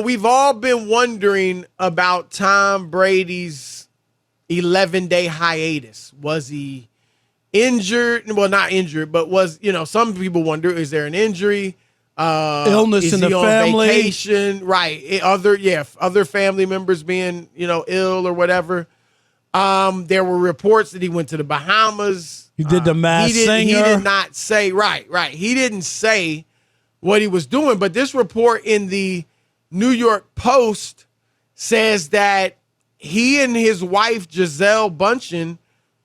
we've all been wondering about Tom Brady's 11-day hiatus. Was he injured? Well, not injured, but some people wonder, is there an injury? Illness in the family. Vacation? Right. Other family members being, ill or whatever. There were reports that he went to the Bahamas. He did the Masked Singer. He did not say, right. He didn't say what he was doing, but this report in the New York Post says that he and his wife, Gisele Bündchen,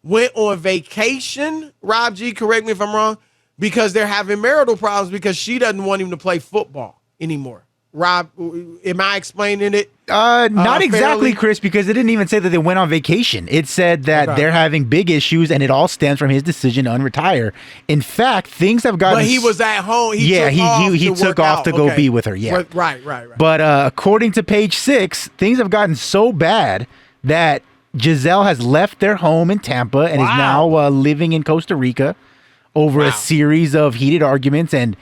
went on vacation. Rob G, correct me if I'm wrong, because they're having marital problems because she doesn't want him to play football anymore. Rob, am I explaining it? Not exactly, fairly? Chris, because it didn't even say that they went on vacation. It said that they're having big issues, and it all stems from his decision to unretire. In fact, things have gotten... But he was at home. He took off to go be with her, yeah. Right. But according to Page 6, things have gotten so bad that Gisele has left their home in Tampa and is now living in Costa Rica over a series of heated arguments. And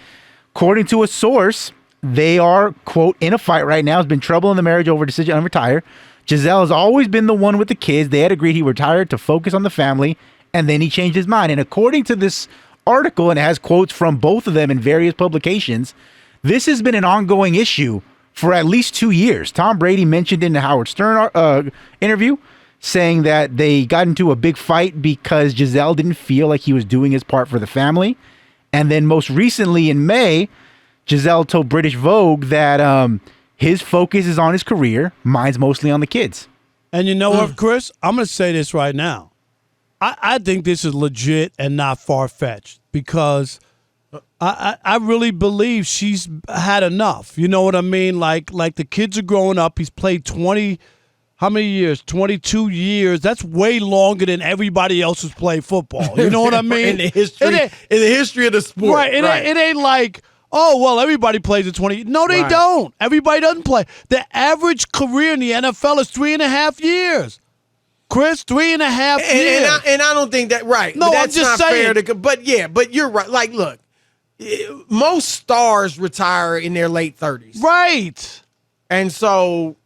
according to a source, they are, quote, in a fight right now. There's been trouble in the marriage over decision to unretire. Gisele has always been the one with the kids. They had agreed he retired to focus on the family, and then he changed his mind. And according to this article, and it has quotes from both of them in various publications, this has been an ongoing issue for at least 2 years. Tom Brady mentioned in the Howard Stern interview saying that they got into a big fight because Gisele didn't feel like he was doing his part for the family. And then most recently in May, Gisele told British Vogue that his focus is on his career, mine's mostly on the kids. And you know what, Chris? I'm going to say this right now. I think this is legit and not far-fetched because I really believe she's had enough. You know what I mean? Like the kids are growing up. He's played 20, how many years? 22 years. That's way longer than everybody else who's played football. You know what I mean? in the history of the sport. Right. It ain't like, oh, well, everybody plays at 20. No, they don't. Everybody doesn't play. The average career in the NFL is 3.5 years. Chris, 3.5 years. And I don't think that, right. No, that's I'm just not saying. fair. But you're right. Like, look, most stars retire in their late 30s. Right. And so,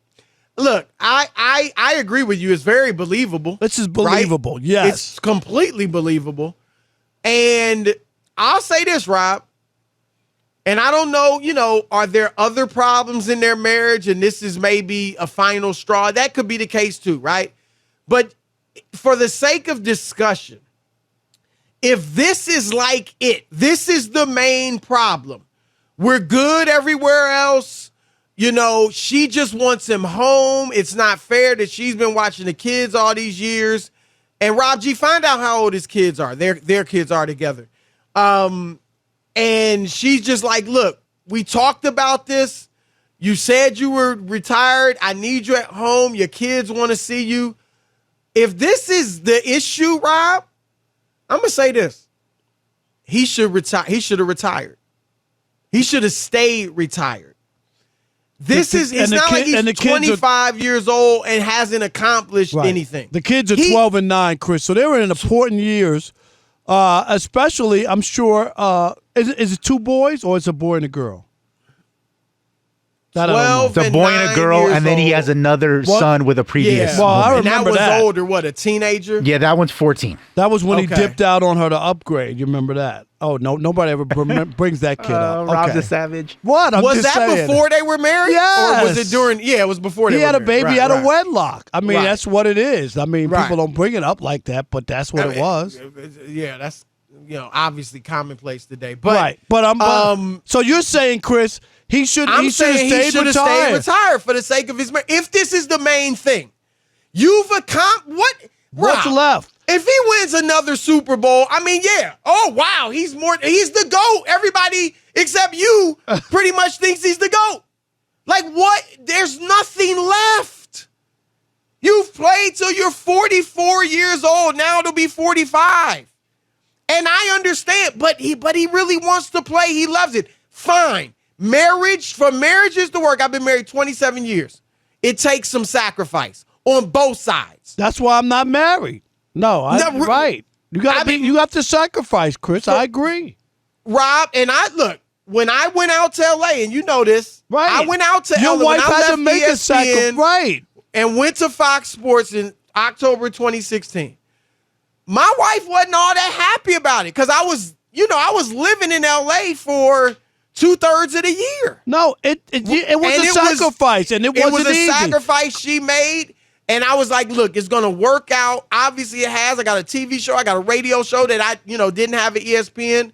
look, I agree with you. It's very believable. This is believable, right? yes. It's completely believable. And I'll say this, Rob. And I don't know, are there other problems in their marriage and this is maybe a final straw? That could be the case too, right? But for the sake of discussion, if this is like this is the main problem. We're good everywhere else. She just wants him home. It's not fair that she's been watching the kids all these years. And Rob G, find out how old his kids are. Their kids are together. And she's just like, look, we talked about this. You said you were retired. I need you at home. Your kids want to see you. If this is the issue, Rob, I'm going to say this. He should retire. He should have retired. He should have stayed retired. It's not like he's 25 years old and hasn't accomplished anything. The kids are 12 and 9, Chris, so they were in important years. Especially, I'm sure, is it 2 boys or is it a boy and a girl? 12 It's a boy and a girl, and then he has another son with a previous Well, I woman. remember and that was that. older, what, a teenager? Yeah, that one's 14. That was when he dipped out on her to upgrade. You remember that? Oh, no, nobody ever brings that kid up. Rob's a savage. What? Was that saying. before they were married? Yes. Or was it during? Yeah, it was before they were married. He had a baby out of wedlock. wedlock. I mean, that's what it is. I mean, Right. people don't bring it up like that, but that's what it was. Yeah, that's obviously commonplace today. But Right. But so you're saying, Chris, he should have stayed retired for the sake of his marriage. If this is the main thing, you've accomplished What's left? If he wins another Super Bowl, I mean, yeah. Oh, wow, he's the GOAT. Everybody except you pretty much thinks he's the GOAT. Like, what? There's nothing left. You've played till you're 44 years old. Now it'll be 45. And I understand, but he really wants to play. He loves it. Fine. Marriages to work. I've been married 27 years. It takes some sacrifice on both sides. That's why I'm not married. No, right. You have to sacrifice, Chris. I agree. Rob, and when I went out to LA, and you know this, Right. I went out to Your LA. wife when I had to left make a sacrifice. ESPN Right. and went to Fox Sports in October 2016. My wife wasn't all that happy about it because I was living in LA for 2/3 of the year. No, it was And a sacrifice, and it was wasn't a easy. sacrifice she made. And I was like, look, it's going to work out. Obviously, it has. I got a TV show. I got a radio show that I, didn't have at ESPN.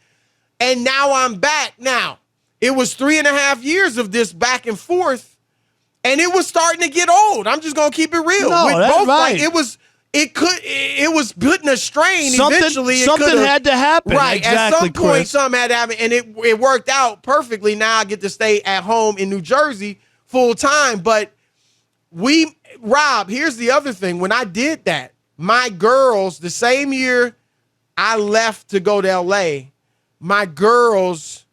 And now I'm back. Now, it was 3.5 years of this back and forth. And it was starting to get old. I'm just going to keep it real. No, With that's both, right. It was putting a strain. Eventually, something had to happen. Right. Exactly, At some point, Chris. something had to happen. And it worked out perfectly. Now I get to stay at home in New Jersey full time. But Rob, here's the other thing. When I did that, my girls, the same year I left to go to LA, my girls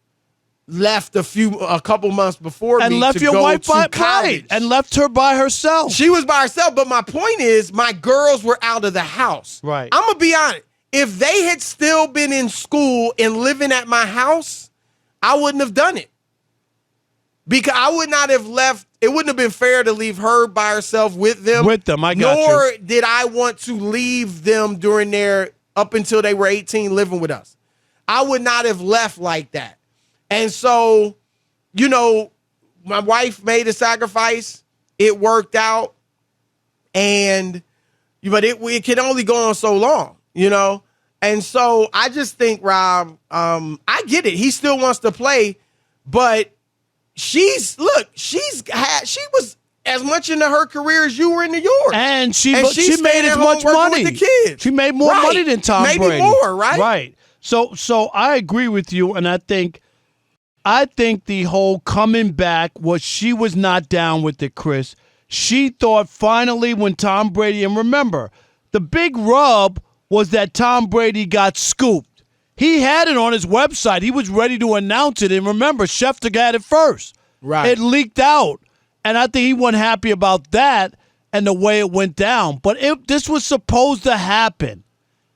left a couple months before and me left to your go wife to by college. and left her by herself. She was by herself, but my point is my girls were out of the house. Right. I'm going to be honest. If they had still been in school and living at my house, I wouldn't have done it. Because I would not have left. It wouldn't have been fair to leave her by herself with them. I got you. Nor did I want to leave them up until they were 18 living with us. I would not have left like that. And so, my wife made a sacrifice. It worked out. But it can only go on so long, And so I just think, Rob, I get it. He still wants to play, but she was as much into her career as you were into yours. And she she's made staying as at much home working money. with the kids. She made more money than Tom Maybe Brady. more, right? Right. So I agree with you, and I think the whole coming back she was not down with it, Chris. She thought finally when Tom Brady, and remember, the big rub was that Tom Brady got scooped. He had it on his website. He was ready to announce it. And remember, Schefter had it first. Right. It leaked out. And I think he wasn't happy about that and the way it went down. But this was supposed to happen.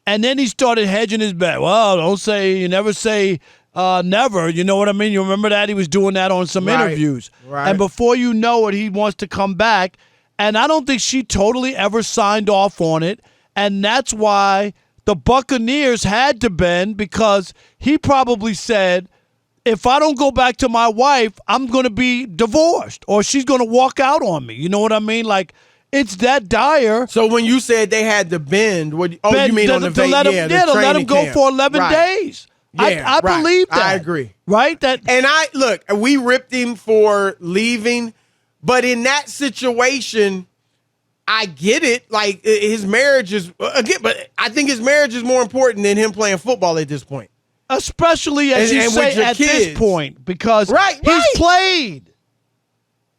And then he started hedging his bet. Well, you never say never. You know what I mean? You remember that? He was doing that on some interviews. Right. And before you know it, he wants to come back. And I don't think she totally ever signed off on it. And that's why the Buccaneers had to bend, because he probably said, if I don't go back to my wife, I'm going to be divorced or she's going to walk out on me. You know what I mean? Like, it's that dire. So when you said they had to bend, you mean on the to let him, to let him go camp. for 11 days. Yeah, I believe that. I agree. Right? And we ripped him for leaving, but in that situation, I get it. Like, his marriage is, again, but I think his marriage is more important than him playing football at this point. Especially, as you say, at this point, because he's played.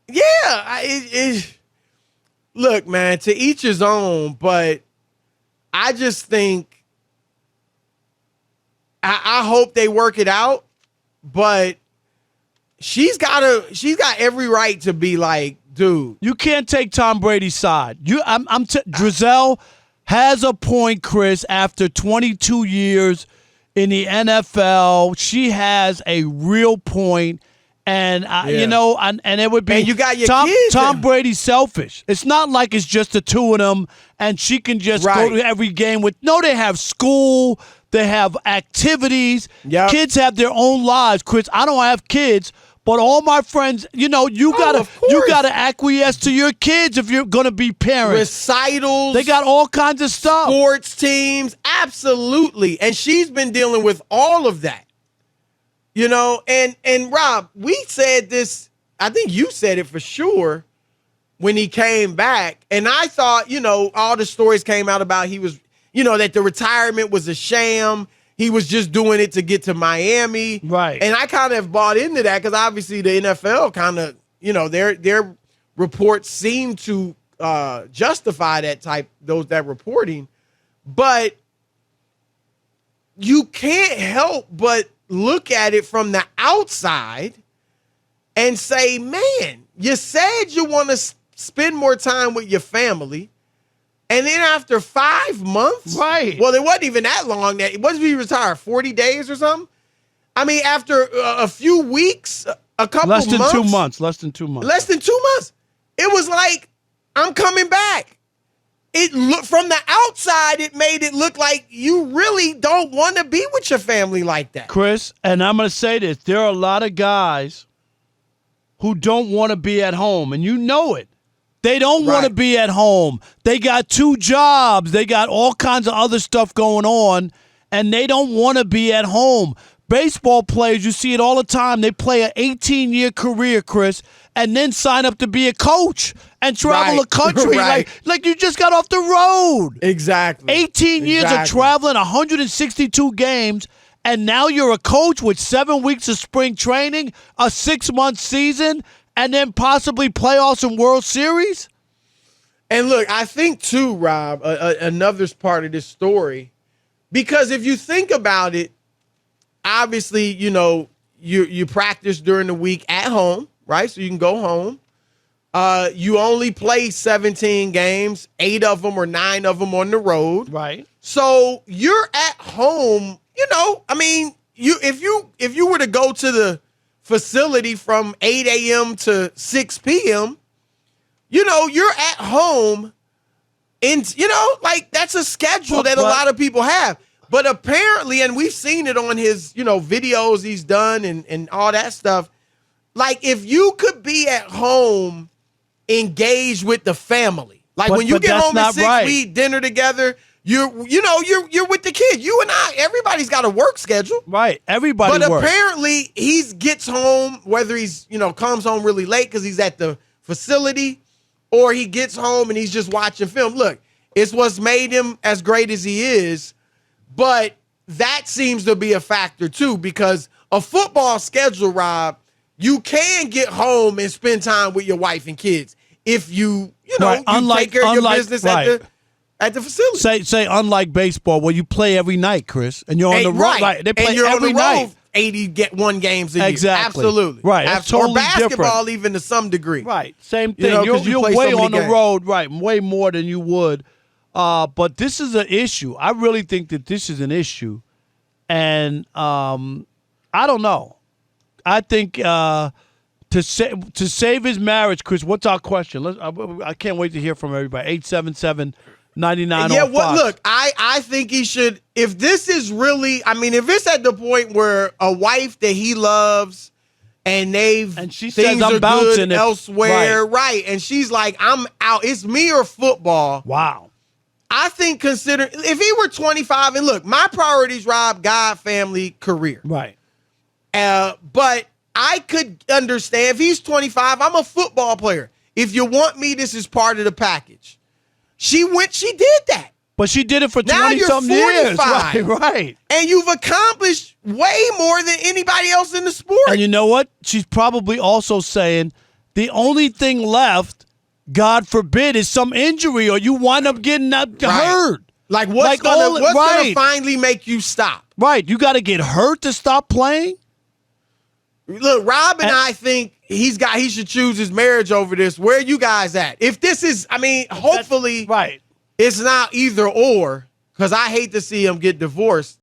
Yeah. Look, man, to each his own, but I just think, I hope they work it out, but she's got every right to be like, dude. You can't take Tom Brady's side. Giselle has a point, Chris. After 22 years in the NFL, she has a real point. And and it would be. And you got your kids. Tom Brady's selfish. It's not like it's just the two of them, and she can just go to every game with. No, they have school. They have activities. Recitals, they got all kinds of stuff. Sports teams, absolutely. And she's been dealing with all of that. And Rob, we said this. I think you said it for sure when he came back. And I thought, all the stories came out about he was, that the retirement was a sham. He was just doing it to get to Miami. Right. And I kind of bought into that because obviously the NFL kind of, their reports seem to justify that reporting. But you can't help but look at it from the outside and say, man, you said you want to spend more time with your family. And then after 5 months, right? Well, it wasn't even that long. What did he retire? 40 days or something? I mean, after a few weeks, a couple Less than months. 2 months. Less than 2 months. Less than 2 months. It was like, I'm coming back. It looked from the outside, it made it look like you really don't want to be with your family like that. Chris, and I'm going to say this. There are a lot of guys who don't want to be at home, and you know it. They don't want to Right. be at home. They got 2 jobs. They got all kinds of other stuff going on, and they don't want to be at home. Baseball players, you see it all the time. They play an 18-year career, Chris, and then sign up to be a coach and travel Right. the country Right. like you just got off the road. Exactly. 18 years of traveling, 162 games, and now you're a coach with 7 weeks of spring training, a 6-month season, and then possibly playoffs and World Series? And look, I think too, Rob, another part of this story, because if you think about it, obviously, you practice during the week at home, right? So you can go home. You only play 17 games, 8 of them or 9 of them on the road. Right. So you're at home, I mean, if you were to go to the facility from 8 a.m. to 6 p.m., you're at home and, like that's a schedule that a lot of people have. But apparently, and we've seen it on his, videos he's done and all that stuff, like if you could be at home engaged with the family, like when you get home at 6, we eat dinner together, you're with the kid. You and I, everybody's got a work schedule. Right. Everybody But works. apparently he gets home, whether he's, comes home really late because he's at the facility, or he gets home and he's just watching film. Look, it's what's made him as great as he is. But that seems to be a factor, too, because a football schedule, Rob, you can get home and spend time with your wife and kids if you take care of your business at the facility. Say unlike baseball, where you play every night, Chris, and you're on the road. Right. They play and you're every on the road night. 81 games a year. Exactly. Absolutely. Right. It's totally or basketball different. even to some degree. Right. Same thing. You You're play way so many on the games. road, right, way more than you would. But this is an issue. I really think that this is an issue. And I don't know. I think to save his marriage, Chris, what's our question? I can't wait to hear from everybody. 877-99 Yeah, on Fox. look, I think he should, if this is really, I mean, if it's at the point where a wife that he loves and she things says, I'm are bouncing good elsewhere, right, and she's like, I'm out, it's me or football. Wow. I think if he were 25, and look, my priorities, Rob, God, family, career. Right. But I could understand if he's 25, I'm a football player. If you want me, this is part of the package. She did that. But she did it for Now you're 20-something years. 45. Right. And you've accomplished way more than anybody else in the sport. And you know what? She's probably also saying the only thing left, God forbid, is some injury or you wind up getting hurt. Like what's gonna finally make you stop? Right. You got to get hurt to stop playing? Look, Rob and I think he should choose his marriage over this. Where are you guys at? If this is, I mean, hopefully right. It's not either or, because I hate to see him get divorced.